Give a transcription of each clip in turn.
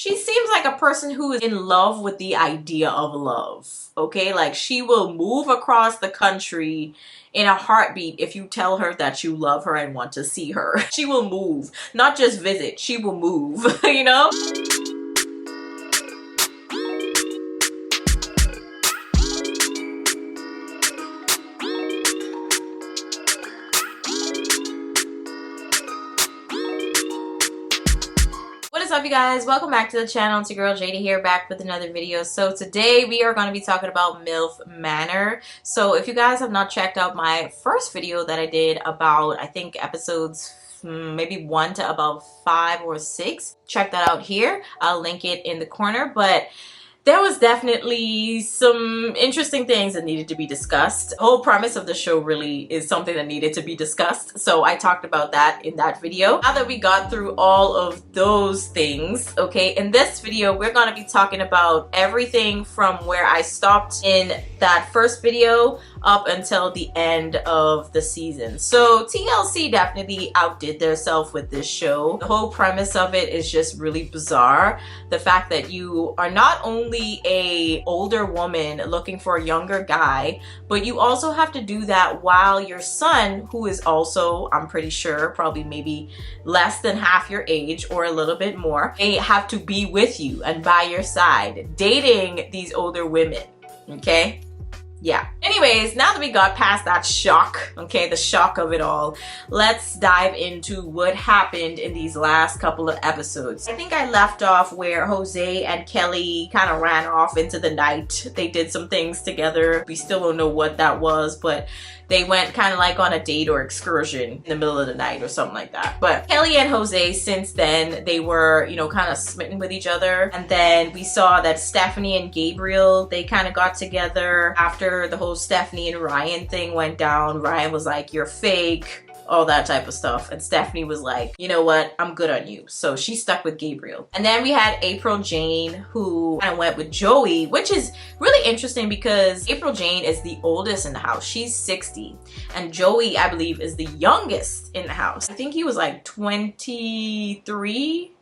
She seems like a person who is in love with the idea of love, okay? Like, she will move across the country in a heartbeat if you tell her that you love her and want to see her. She will move, not just visit, she will move, you know? What is up, you guys? Welcome back to the channel. It's your girl Jada here, back with another video. So today we are going to be talking about MILF Manor. So if you guys have not checked out my first video that I did about, I think, episodes maybe 1 to about 5 or 6, check that out here. I'll link it in the corner. But there was definitely some interesting things that needed to be discussed. The whole premise of the show really is something that needed to be discussed. So I talked about that in that video. Now that we got through all of those things, okay, in this video, we're going to be talking about everything from where I stopped in that first video up until the end of the season. So TLC definitely outdid themselves with this show. The whole premise of it is just really bizarre. The fact that you are not only a older woman looking for a younger guy, but you also have to do that while your son, who is also, I'm pretty sure, probably maybe less than half your age or a little bit more, they have to be with you and by your side, dating these older women, okay? Yeah. Anyways, now that we got past that shock, okay, the shock of it all, let's dive into what happened in these last couple of episodes. I think I left off where Jose and Kelly kind of ran off into the night. They did some things together. We still don't know what that was, but they went kind of like on a date or excursion in the middle of the night or something like that. But Kelly and Jose, since then, they were, you know, kind of smitten with each other. And then we saw that Stephanie and Gabriel, they kind of got together after the whole Stephanie and Ryan thing went down. Ryan was like, "You're fake," all that type of stuff. And Stephanie was like, "You know what? I'm good on you." So she stuck with Gabriel. And then we had April Jane, who kind of went with Joey, which is really interesting because April Jane is the oldest in the house. She's 60. And Joey, I believe, is the youngest in the house. I think he was like 23.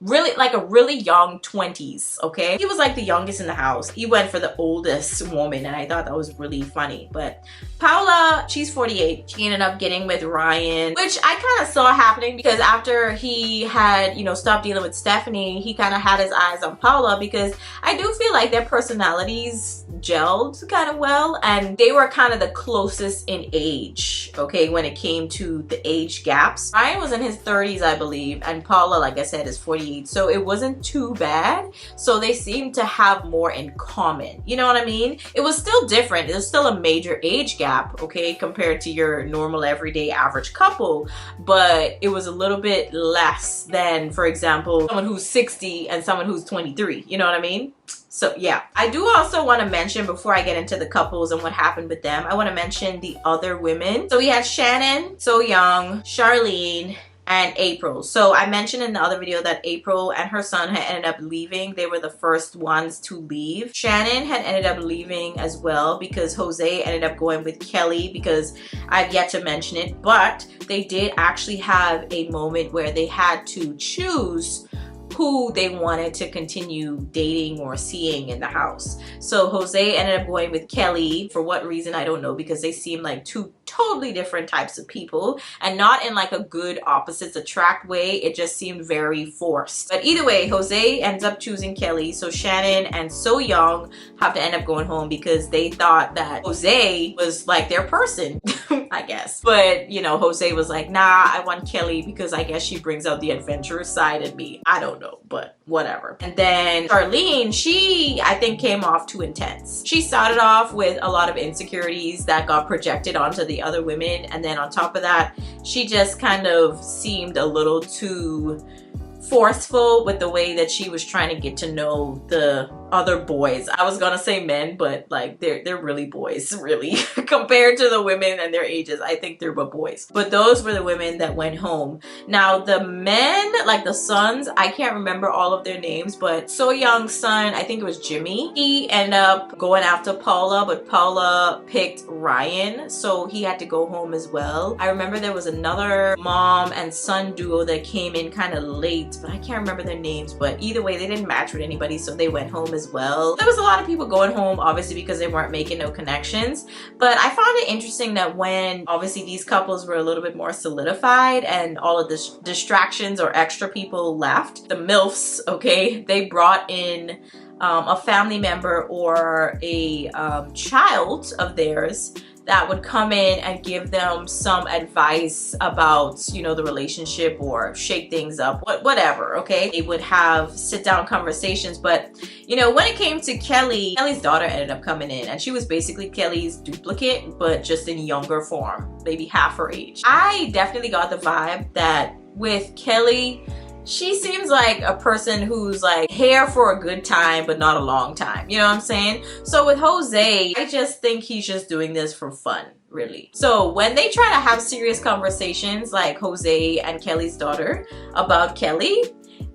Really, like a really young 20s, okay? He was like the youngest in the house. He went for the oldest woman, and I thought that was really funny. But Paula, she's 48. She ended up getting with Ryan, which I kind of saw happening because after he had, you know, stopped dealing with Stephanie, he kind of had his eyes on Paula because I do feel like their personalities gelled kind of well, and they were kind of the closest in age, okay, when it came to the age gaps. Ryan was in his 30s, I believe, and Paula, like I said, is 48. So it wasn't too bad. So they seemed to have more in common. You know what I mean? It was still different. It was still a major age gap, okay, compared to your normal everyday average couple. But it was a little bit less than, for example, someone who's 60 and someone who's 23. You know what I mean? So yeah, I do also want to mention, before I get into the couples and what happened with them, I want to mention the other women. So we had Shannon, So Young, Charlene, and April. So I mentioned in the other video that April and her son had ended up leaving. They were the first ones to leave. Shannon had ended up leaving as well because Jose ended up going with Kelly, because I've yet to mention it, but they did actually have a moment where they had to choose who they wanted to continue dating or seeing in the house. So Jose ended up going with Kelly. For what reason, I don't know, because they seem like two totally different types of people, and not in like a good opposites attract way. It just seemed very forced. But either way, Jose ends up choosing Kelly. So Shannon and So Young have to end up going home because they thought that Jose was like their person, I guess. But you know, Jose was like, "Nah, I want Kelly because I guess she brings out the adventurous side in me." I don't know, but whatever. And then Charlene, she, I think, came off too intense. She started off with a lot of insecurities that got projected onto the other women, and then on top of that, she just kind of seemed a little too forceful with the way that she was trying to get to know the other boys. I was gonna say men, but like they're really boys, really. Compared to the women and their ages, I think they're but boys. But those were the women that went home. Now the men, like the sons, I can't remember all of their names, but So Young's son, I think it was Jimmy, he ended up going after Paula, but Paula picked Ryan, so he had to go home as well. I remember there was another mom and son duo that came in kind of late, but I can't remember their names. But either way, they didn't match with anybody, so they went home as well. There was a lot of people going home, obviously, because they weren't making no connections. But I found it interesting that when obviously these couples were a little bit more solidified and all of the distractions or extra people left, the MILFs, okay, they brought in a family member or a child of theirs that would come in and give them some advice about, you know, the relationship or shake things up, whatever, okay? They would have sit-down conversations. But, you know, when it came to Kelly's daughter ended up coming in, and she was basically Kelly's duplicate, but just in younger form, maybe half her age. I definitely got the vibe that with Kelly, she seems like a person who's like here for a good time, but not a long time. You know what I'm saying? So with Jose, I just think he's just doing this for fun, really. So when they try to have serious conversations like Jose and Kelly's daughter about Kelly,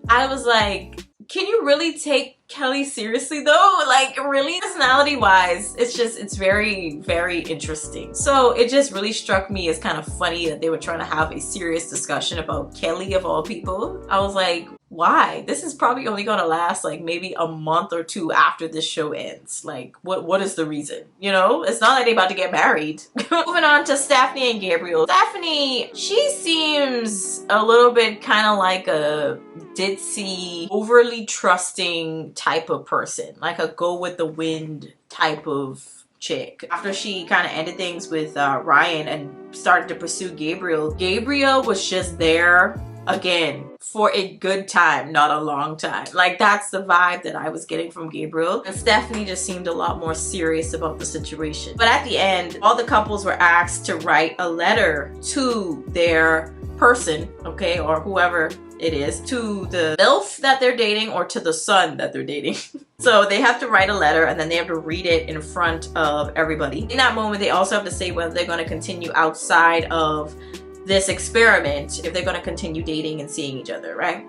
I was like, can you really take Kelly seriously though? Like, really? Personality wise, it's very, very interesting. So it just really struck me as kind of funny that they were trying to have a serious discussion about Kelly of all people. I was like, why? This is probably only gonna last like maybe a month or two after this show ends. Like, what is the reason? You know, it's not like they about to get married. Moving on to Stephanie and Gabriel. Stephanie, she seems a little bit kind of like a ditzy, overly trusting type of person, like a go with the wind type of chick. After she kind of ended things with Ryan and started to pursue Gabriel, Gabriel was just there again for a good time, not a long time. Like, that's the vibe that I was getting from Gabriel. And Stephanie just seemed a lot more serious about the situation. But at the end, all the couples were asked to write a letter to their person, okay, or whoever it is, to the MILF that they're dating or to the son that they're dating. So they have to write a letter and then they have to read it in front of everybody. In that moment, they also have to say whether they're going to continue outside of this experiment, if they're going to continue dating and seeing each other, right?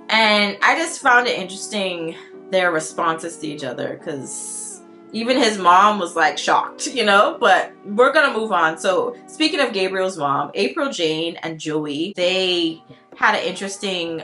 And I just found it interesting, their responses to each other, because even his mom was like shocked, you know. But we're gonna move on. So speaking of Gabriel's mom, April Jane and Joey, they had an interesting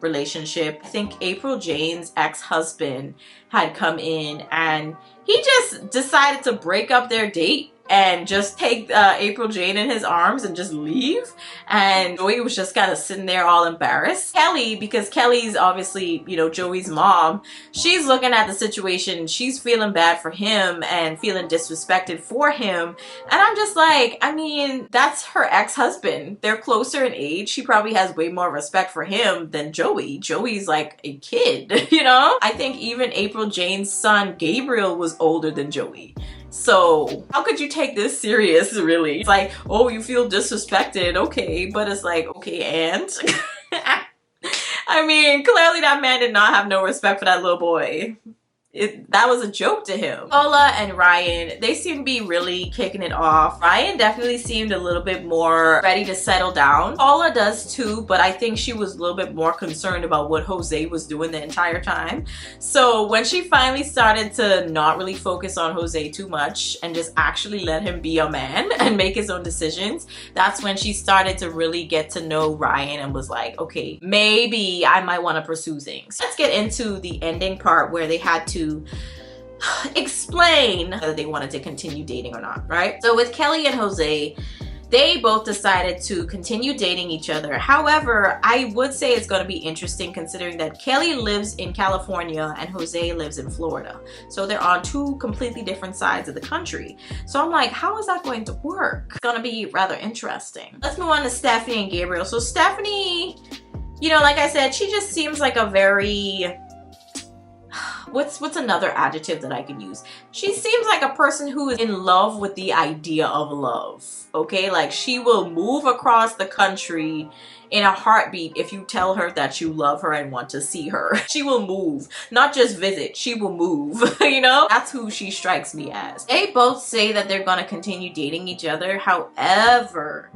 relationship. I think April Jane's ex-husband had come in and he just decided to break up their date and just take April Jane in his arms and just leave. And Joey was just kind of sitting there all embarrassed. Kelly, because Kelly's obviously, you know, Joey's mom, she's looking at the situation. She's feeling bad for him and feeling disrespected for him. And I'm just like, I mean, that's her ex-husband. They're closer in age. She probably has way more respect for him than Joey. Joey's like a kid, you know? I think even April Jane's son, Gabriel, was older than Joey. So how could you take this serious, really? It's like, oh, you feel disrespected, okay, but it's like, okay, and? I mean, clearly that man did not have no respect for that little boy. That was a joke to him. Paula and Ryan, they seem to be really kicking it off. Ryan definitely seemed a little bit more ready to settle down. Paula does too, but I think she was a little bit more concerned about what Jose was doing the entire time. So when she finally started to not really focus on Jose too much and just actually let him be a man and make his own decisions, that's when she started to really get to know Ryan and was like, okay, maybe I might want to pursue things. Let's get into the ending part where they had to explain whether they wanted to continue dating or not, right? So with Kelly and Jose, they both decided to continue dating each other. However, I would say it's going to be interesting considering that Kelly lives in California and Jose lives in Florida. So they're on two completely different sides of the country. So I'm like, how is that going to work? It's going to be rather interesting. Let's move on to Stephanie and Gabriel. So Stephanie, you know, like I said, she just seems like a very, what's another adjective that I could use? She seems like a person who is in love with the idea of love. Okay, like she will move across the country in a heartbeat if you tell her that you love her and want to see her. She will move, not just visit, she will move. You know, that's who she strikes me as. They both say that they're gonna continue dating each other. However,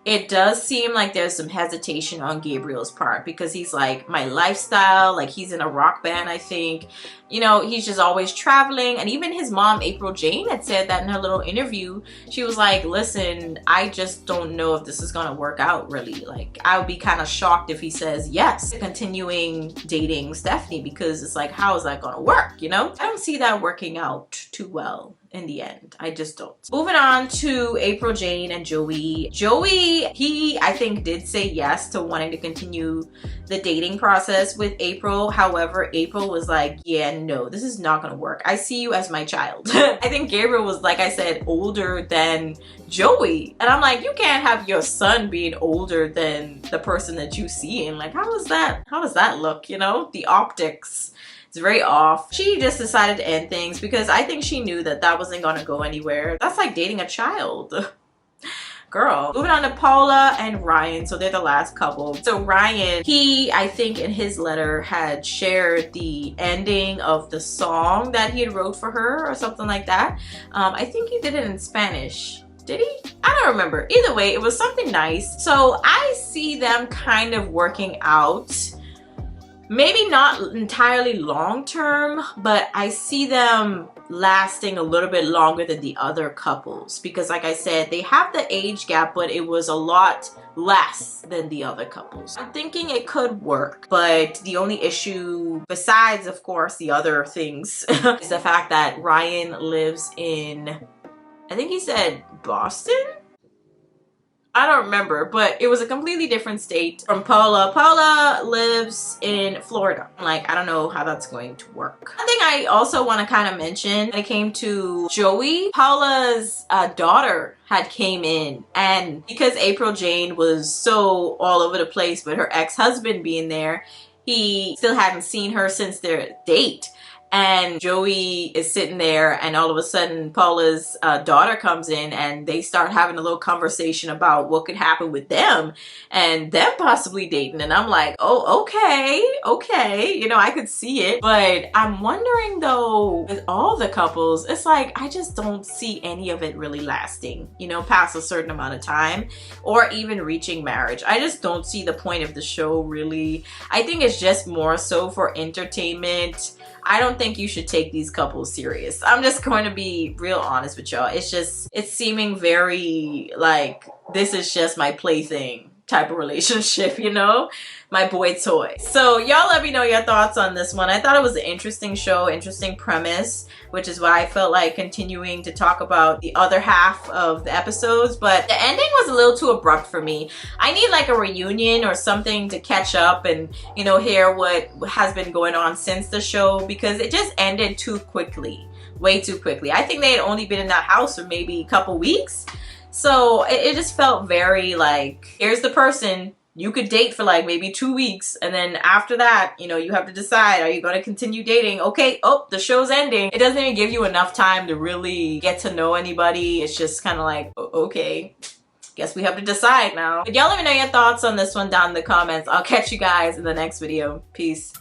it does seem like there's some hesitation on Gabriel's part, because he's like, my lifestyle, like he's in a rock band, I think. You know, he's just always traveling. And even his mom, April Jane, had said that in her little interview. She was like, listen, I just don't know if this is gonna work out really. Like, I would be kind of shocked if he says yes, continuing dating Stephanie, because it's like, how is that gonna work, you know? I don't see that working out too well in the end. I just don't. Moving on to April Jane and Joey. Joey, he, I think, did say yes to wanting to continue the dating process with April. However, April was like, yeah, no, this is not gonna work. I see you as my child. I think Gabriel was, like I said, older than Joey. And I'm like, you can't have your son being older than the person that you see in. Like, how does that look, you know? The optics. It's very off. She just decided to end things because I think she knew that that wasn't gonna go anywhere. That's like dating a child. Girl. Moving on to Paula and Ryan. So they're the last couple. So Ryan, he, I think in his letter, had shared the ending of the song that he had wrote for her or something like that. I think he did it in Spanish. Did he? I don't remember. Either way, it was something nice. So I see them kind of working out. Maybe not entirely long term, but I see them lasting a little bit longer than the other couples, because like I said, they have the age gap, but it was a lot less than the other couples. I'm thinking it could work, but the only issue, besides of course the other things, is the fact that Ryan lives in, I think he said Boston? I don't remember, but it was a completely different state from Paula. Paula lives in Florida. Like, I don't know how that's going to work. One thing I also want to kind of mention when it came to Joey, Paula's daughter had came in, and because April Jane was so all over the place with her ex-husband being there, he still hadn't seen her since their date. And Joey is sitting there, and all of a sudden Paula's daughter comes in, and they start having a little conversation about what could happen with them and them possibly dating. And I'm like, oh, okay, you know, I could see it. But I'm wondering though, with all the couples, it's like I just don't see any of it really lasting, you know, past a certain amount of time or even reaching marriage. I just don't see the point of the show really. I think it's just more so for entertainment. I don't think you should take these couples serious. I'm just going to be real honest with y'all. It's seeming very like, this is just my plaything type of relationship, you know? My boy toy. So y'all let me know your thoughts on this one. I thought it was an interesting show, interesting premise, which is why I felt like continuing to talk about the other half of the episodes, but the ending was a little too abrupt for me. I need like a reunion or something to catch up and, you know, hear what has been going on since the show, because it just ended too quickly, way too quickly. I think they had only been in that house for maybe a couple weeks. So it just felt very like, here's the person you could date for like maybe 2 weeks, and then after that, you know, you have to decide, are you going to continue dating? Okay, oh, the show's ending. It doesn't even give you enough time to really get to know anybody. It's just kind of like, okay, guess we have to decide now. But y'all let me know your thoughts on this one down in the comments. I'll catch you guys in the next video. Peace.